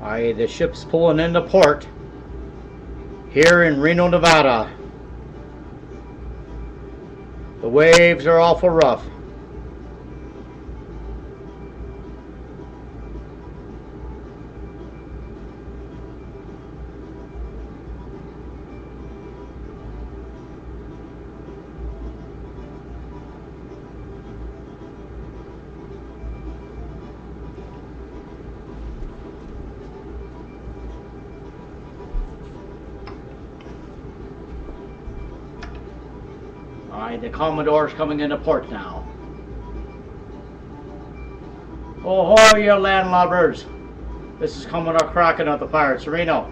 The ship's pulling into port here in Reno, Nevada. The waves are awful rough. The Commodore's coming into port now. Oh, you landlubbers. This is Commodore Kraken of the Pirates of Reno.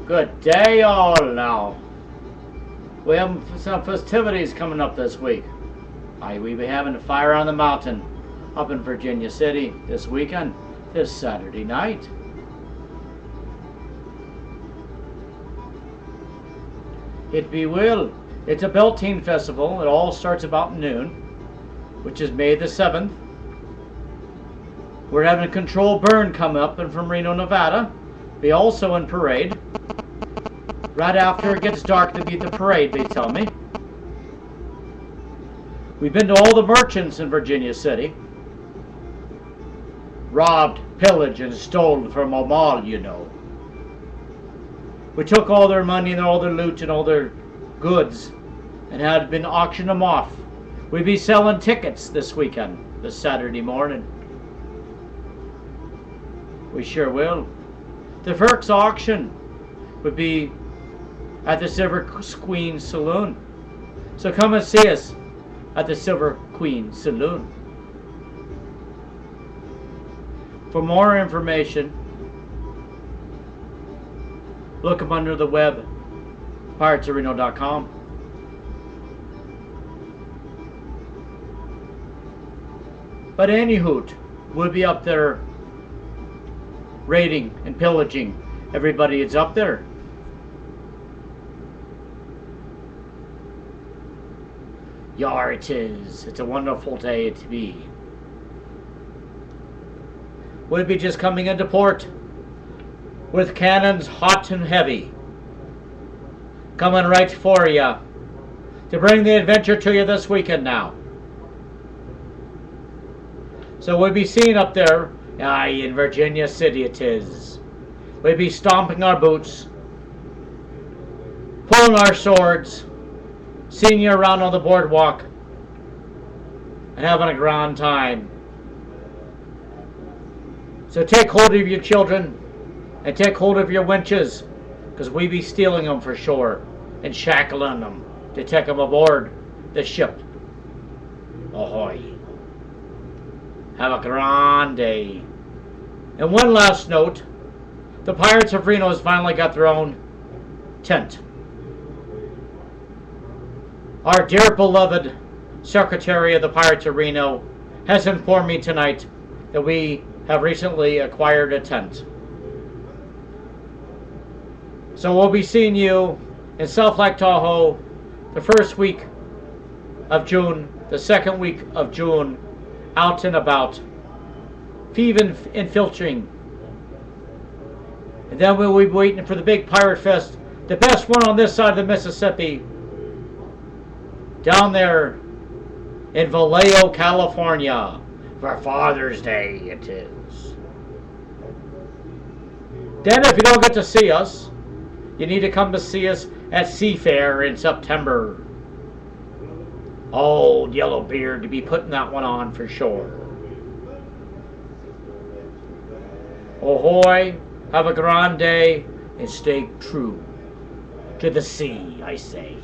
Good day, all now. We have some festivities coming up this week. We'll be having a fire on the mountain up in Virginia City this weekend, this Saturday night. It be will. It's a Beltane festival. It all starts about noon, which is May the 7th. We're having a controlled burn come up and from Reno, Nevada. Be also in parade. Right after it gets dark to be the parade, they tell me. We've been to all the merchants in Virginia City. Robbed, pillaged, and stolen from a mall, you know. We took all their money and all their loot and all their goods and had been auctioned them off. We'd be selling tickets this weekend, this Saturday morning. We sure will. The first auction would be at the Silver Queen Saloon. So come and see us at the Silver Queen Saloon. For more information, look up under the web, piratesofreno.com. But anywho, we'll be up there raiding and pillaging everybody that's up there. Yar it is. It's a wonderful day to be. We'll be just coming into port with cannons hot and heavy, coming right for you to bring the adventure to you this weekend now. So we'll be seeing up there, in Virginia City it is. We'll be stomping our boots, pulling our swords, seeing you around on the boardwalk, and having a grand time. So take hold of your children, and take hold of your winches, because we be stealing them for sure, and shackling them to take them aboard the ship. Ahoy. Have a grand day. And one last note, the Pirates of Reno has finally got their own tent. Our dear beloved Secretary of the Pirates of Reno has informed me tonight that we have recently acquired a tent. So we'll be seeing you in South Lake Tahoe the first week of June, the second week of June, out and about, thieving and filching. And then we'll be waiting for the big Pirate Fest, the best one on this side of the Mississippi, down there in Vallejo, California, for Father's Day it is. Then if you don't get to see us, you need to come to see us at Seafair in September. Old Yellowbeard to be putting that one on for sure. Ahoy, have a grand day, and stay true to the sea, I say.